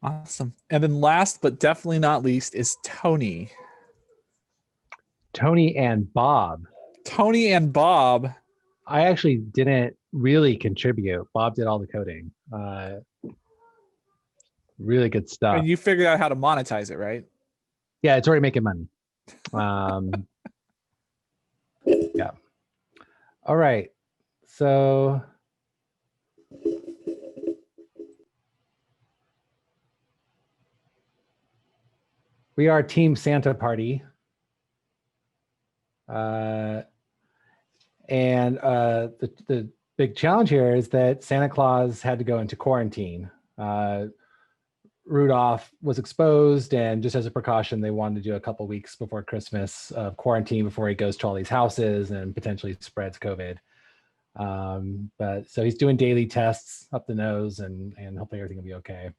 Awesome. And then last but definitely not least is Tony. Tony and Bob. Tony and Bob. I actually didn't really contribute. Bob did all the coding. Really good stuff. And you figured out how to monetize it, right? Yeah, it's already making money. Yeah. All right. So we are Team Santa Party. The big challenge here is that Santa Claus had to go into quarantine. Rudolph was exposed, and just as a precaution, they wanted to do a couple weeks before Christmas of quarantine before he goes to all these houses and potentially spreads COVID. But so he's doing daily tests up the nose, and hopefully everything will be okay.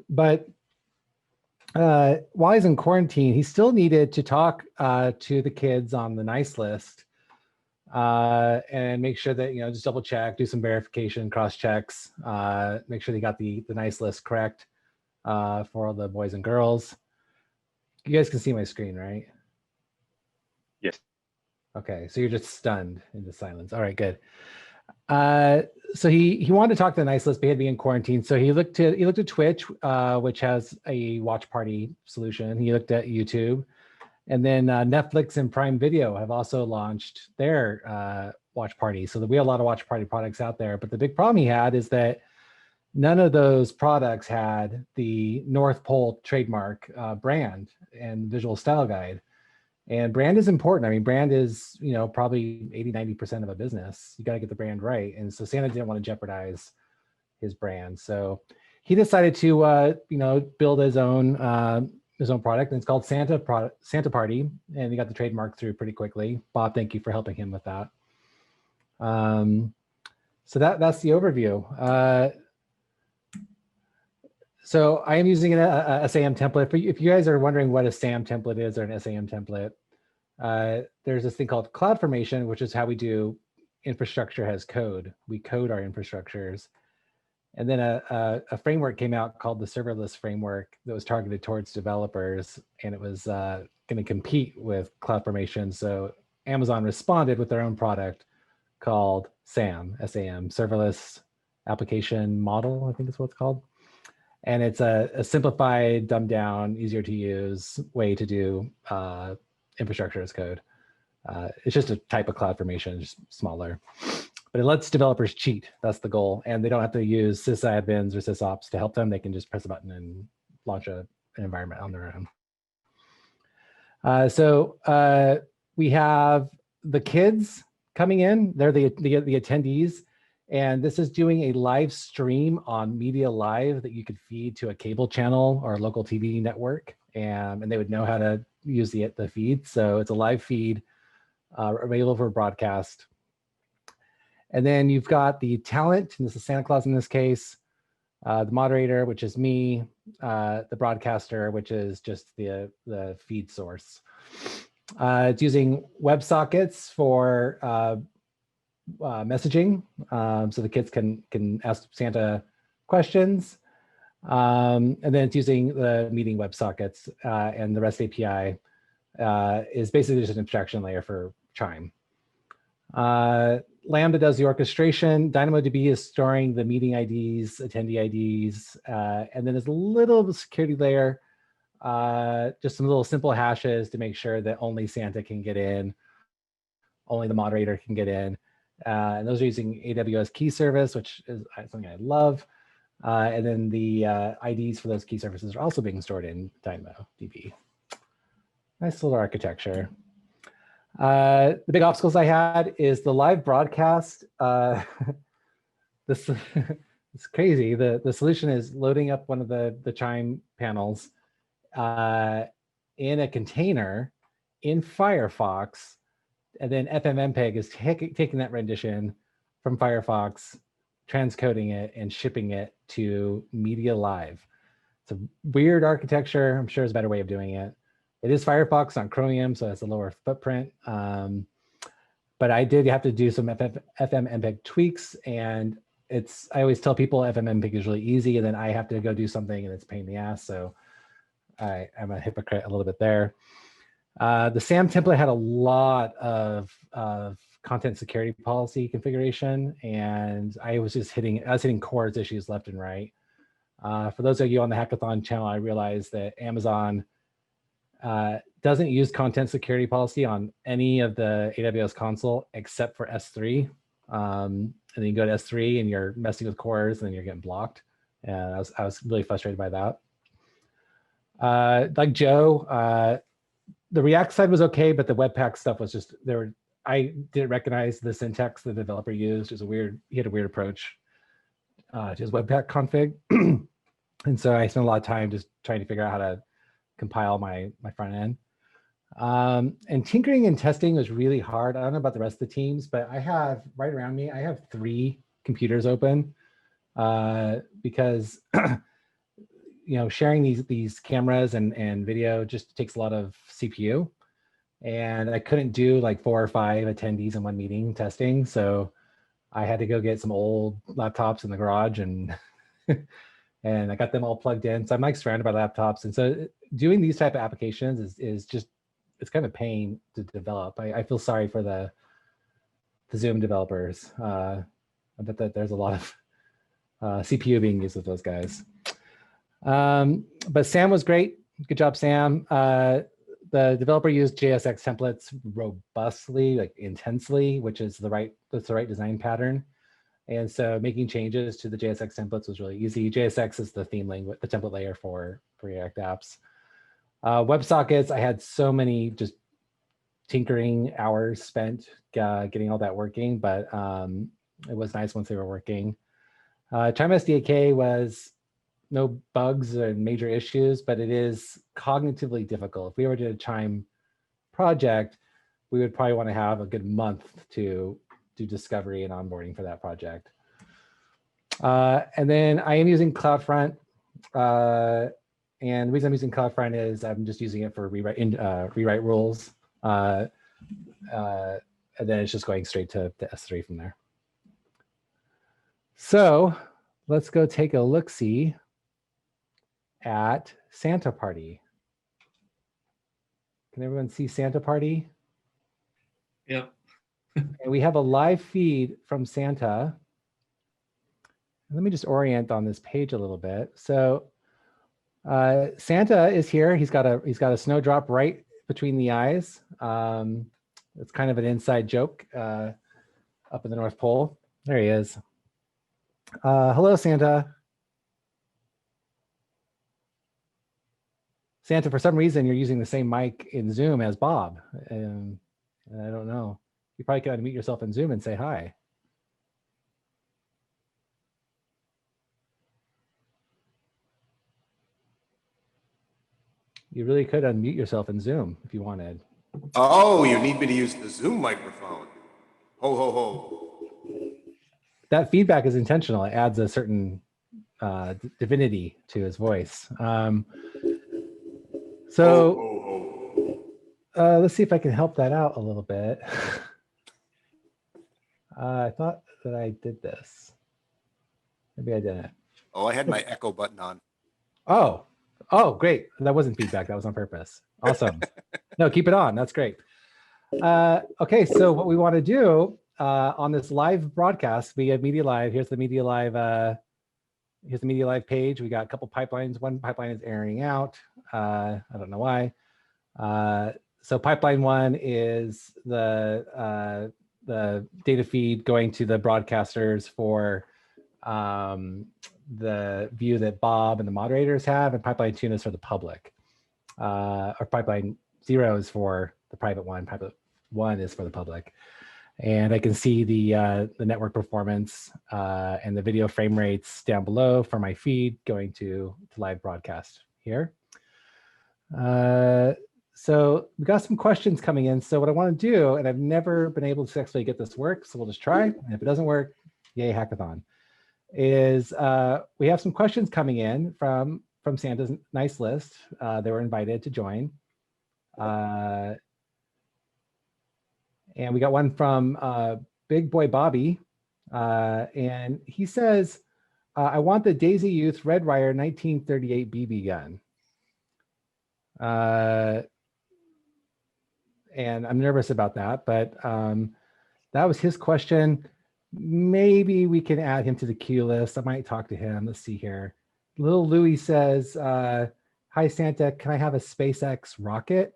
But while he's in quarantine, he still needed to talk to the kids on the nice list and make sure that, just double check, do some verification, cross checks, make sure they got the nice list correct for all the boys and girls. You guys can see my screen, right? Yes. Okay, so you're just stunned into silence. All right, good. So he wanted to talk to the nice list, but he had to be in quarantine. So he looked at Twitch, which has a watch party solution. He looked at YouTube, and then Netflix and Prime Video have also launched their watch party. So we have a lot of watch party products out there. But the big problem he had is that none of those products had the North Pole trademark brand and visual style guide. And brand is important. I mean, brand is, probably 80-90% of a business. You got to get the brand right. And so Santa didn't want to jeopardize his brand. So he decided to, build his own product, and it's called Santa Party. And he got the trademark through pretty quickly. Bob, thank you for helping him with that. So that's the overview. So I am using a SAM template. If you guys are wondering what a SAM template is or an SAM template, there's this thing called CloudFormation, which is how we do infrastructure as code. We code our infrastructures. And then a framework came out called the serverless framework that was targeted towards developers, and it was going to compete with CloudFormation. So Amazon responded with their own product called SAM, Serverless Application Model, I think is what it's called. And it's a simplified, dumbed down, easier to use way to do infrastructure as code. It's just a type of CloudFormation, just smaller. But it lets developers cheat. That's the goal. And they don't have to use sysadmins or sysops to help them. They can just press a button and launch an environment on their own. So we have the kids coming in. They're the attendees. And this is doing a live stream on Media Live that you could feed to a cable channel or a local TV network. And they would know how to use the feed. So it's a live feed available for broadcast. And then you've got the talent, and this is Santa Claus in this case, the moderator, which is me, the broadcaster, which is just the feed source. It's using WebSockets for messaging, so the kids can ask Santa questions. And then it's using the meeting WebSockets, and the REST API is basically just an abstraction layer for Chime. Lambda does the orchestration. DynamoDB is storing the meeting IDs, attendee IDs, and then there's a little security layer, just some little simple hashes to make sure that only Santa can get in, only the moderator can get in. And those are using AWS key service, which is something I love. And then the IDs for those key services are also being stored in DynamoDB. Nice little architecture. The big obstacles I had is the live broadcast. This it's crazy. The solution is loading up one of the Chime panels in a container in Firefox, and then FFmpeg is taking that rendition from Firefox, transcoding it, and shipping it to Media Live. It's a weird architecture. I'm sure there's a better way of doing it. It is Firefox on Chromium, so it's a lower footprint. But I did have to do some FFmpeg tweaks, and I always tell people FMMPig is really easy, and then I have to go do something and it's a pain in the ass. So I'm a hypocrite a little bit there. The SAM template had a lot of content security policy configuration, and I was hitting CORS issues left and right. For those of you on the Hackathon channel, I realized that Amazon doesn't use content security policy on any of the AWS console except for S3. And then you go to S3 and you're messing with CORS and then you're getting blocked. And I was really frustrated by that. Like Joe, the React side was okay, but the Webpack stuff was just I didn't recognize the syntax the developer used. He had a weird approach to his Webpack config. And so I spent a lot of time just trying to figure out how to compile my front end. And tinkering and testing was really hard. I don't know about the rest of the teams, but I have right around me, I have 3 computers open because sharing these cameras and video just takes a lot of CPU. And I couldn't do like 4 or 5 attendees in one meeting testing. So I had to go get some old laptops in the garage and and I got them all plugged in. So I'm like surrounded by laptops. And so doing these type of applications is just, it's kind of a pain to develop. I feel sorry for the Zoom developers. I bet that there's a lot of CPU being used with those guys. But Sam was great. Good job, Sam. The developer used JSX templates robustly, like intensely, which is that's the right design pattern. And so making changes to the JSX templates was really easy. JSX is the theme language, the template layer for React apps. WebSockets, I had so many just tinkering hours spent getting all that working, but it was nice once they were working. Chime SDK was no bugs or major issues, but it is cognitively difficult. If we were to do a Chime project, we would probably want to have a good month to do discovery and onboarding for that project. And then I am using CloudFront. And the reason I'm using CloudFront is I'm just using it for rewrite rules. And then it's just going straight to S3 from there. So let's go take a look-see at Santa Party. Can everyone see Santa Party? Yeah. And we have a live feed from Santa. Let me just orient on this page a little bit. So Santa is here. He's got a snowdrop right between the eyes. It's kind of an inside joke up in the North Pole. There he is. Hello, Santa. Santa, for some reason, you're using the same mic in Zoom as Bob. And I don't know. You probably could unmute yourself in Zoom and say hi. You really could unmute yourself in Zoom if you wanted. Oh, you need me to use the Zoom microphone. Ho, ho, ho. That feedback is intentional. It adds a certain divinity to his voice. So Ho, ho, let's see if I can help that out a little bit. I thought that I did this. Maybe I didn't. Oh, I had my echo button on. Oh, great. That wasn't feedback. That was on purpose. Awesome. No, keep it on. That's great. Okay, so what we want to do on this live broadcast, we have Media Live. Here's the Media Live. Here's the Media Live page. We got a couple pipelines. One pipeline is airing out. I don't know why. So pipeline 1 is the data feed going to the broadcasters for the view that Bob and the moderators have, and pipeline 2 is for the public. Or pipeline 0 is for the private one. Pipeline 1 is for the public. And I can see the network performance and the video frame rates down below for my feed going to live broadcast here. So we got some questions coming in. So what I want to do, and I've never been able to successfully get this work, so we'll just try. And if it doesn't work, yay, hackathon. Is we have some questions coming in from Santa's nice list. They were invited to join. And we got one from Big Boy Bobby. And he says, I want the Daisy Youth Red Ryder 1938 BB gun. And I'm nervous about that, but that was his question. Maybe we can add him to the queue list. I might talk to him. Let's see here. Little Louie says, hi, Santa, can I have a SpaceX rocket?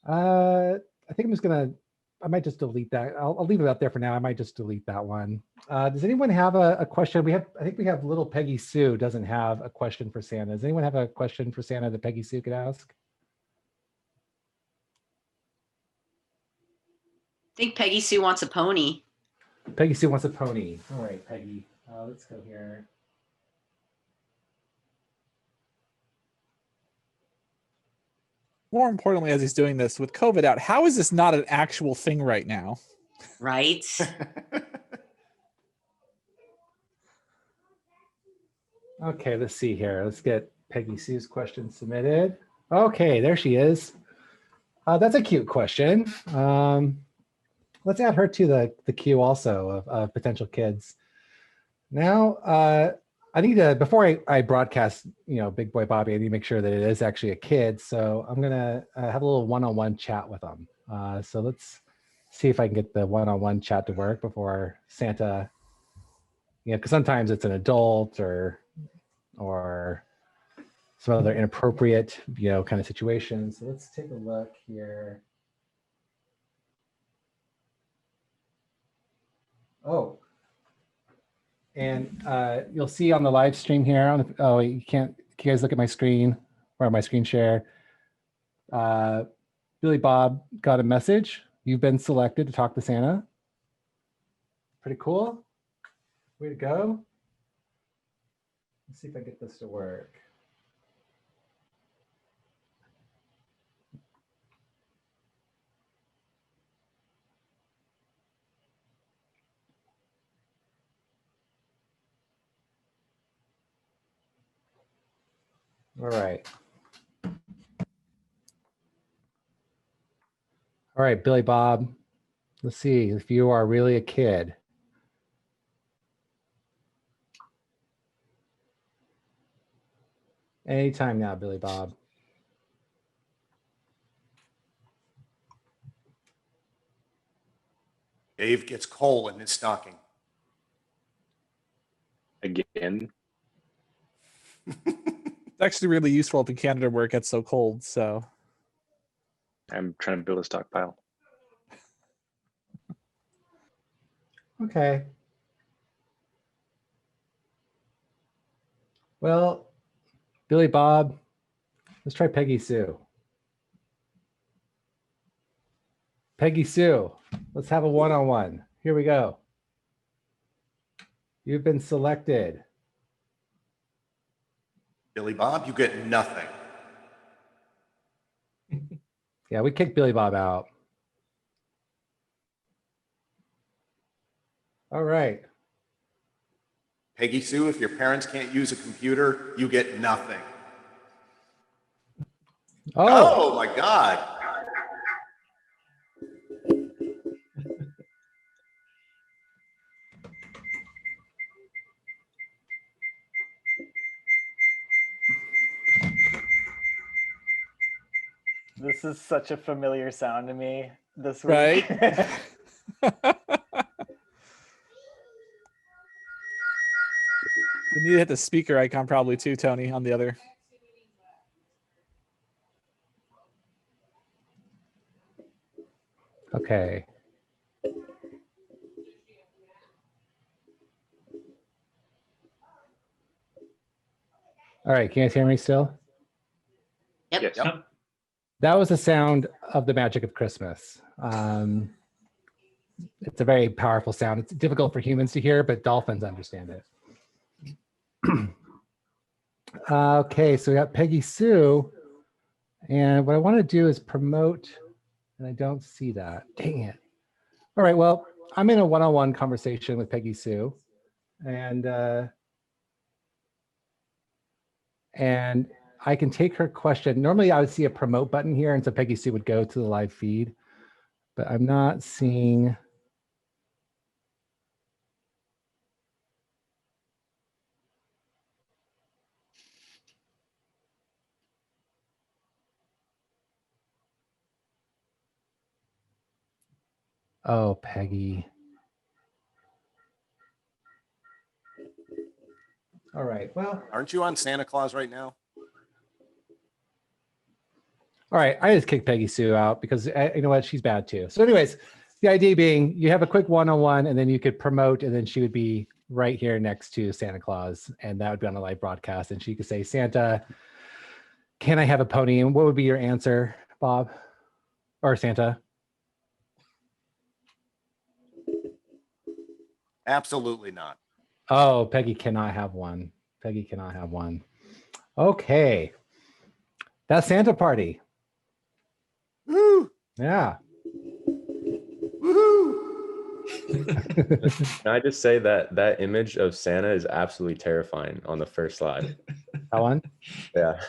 I think I'm just gonna, I might just delete that. I'll leave it up there for now. I might just delete that one. Does anyone have a question? I think we have little Peggy Sue doesn't have a question for Santa. Does anyone have a question for Santa that Peggy Sue could ask? I think Peggy Sue wants a pony. Peggy Sue wants a pony. All right, Peggy. Let's go here. More importantly, as he's doing this with COVID out, how is this not an actual thing right now? Right? Okay, let's see here. Let's get Peggy Sue's question submitted. Okay, there she is. That's a cute question. Let's add her to the queue also of potential kids. Now, I need to, before I broadcast, Big Boy Bobby, I need to make sure that it is actually a kid. So I'm gonna have a little one-on-one chat with them. So let's see if I can get the one-on-one chat to work before Santa, because sometimes it's an adult or some other inappropriate, kind of situation. So let's take a look here. Oh, and you'll see on the live stream here. Oh, you can't. Can you guys look at my screen or my screen share? Billy Bob got a message. You've been selected to talk to Santa. Pretty cool. Way to go. Let's see if I get this to work. All right. All right, Billy Bob, let's see if you are really a kid. Anytime now, Billy Bob. Dave gets coal in his stocking. Again. It's actually really useful up in Canada where it gets so cold. So I'm trying to build a stockpile. Okay. Well, Billy Bob, let's try Peggy Sue. Peggy Sue, let's have a one-on-one. Here we go. You've been selected. Billy Bob, you get nothing. Yeah, we kicked Billy Bob out. All right. Peggy Sue, if your parents can't use a computer, you get nothing. Oh my God. This is such a familiar sound to me this week. right. You need to hit the speaker icon probably too, Tony, on the other. Okay. All right, can you guys hear me still? Yep. Yes. Yep. That was the sound of the magic of Christmas. It's a very powerful sound. It's difficult for humans to hear, but dolphins understand it. Okay, so we got Peggy Sue. And what I want to do is promote, and I don't see that. Dang it. All right, well, I'm in a one-on-one conversation with Peggy Sue. And I can take her question. Normally I would see a promote button here, and so Peggy Sue would go to the live feed, but I'm not seeing. Oh, Peggy. All right. Well, Aren't you on Santa Claus right now? all right. I just kicked Peggy Sue out because you know what? She's bad too. So, anyways, the idea being you have a quick one-on-one and then you could promote, and then she would be right here next to Santa Claus, and that would be on a live broadcast. And she could say, Santa, can I have a pony? And what would be your answer, Bob? Or Santa? Absolutely not. Oh, Peggy cannot have one. Peggy cannot have one. Okay. That's Santa Party. Woo! Yeah. Woohoo! Can I just say that that image of Santa is absolutely terrifying on the first slide? That one? Yeah.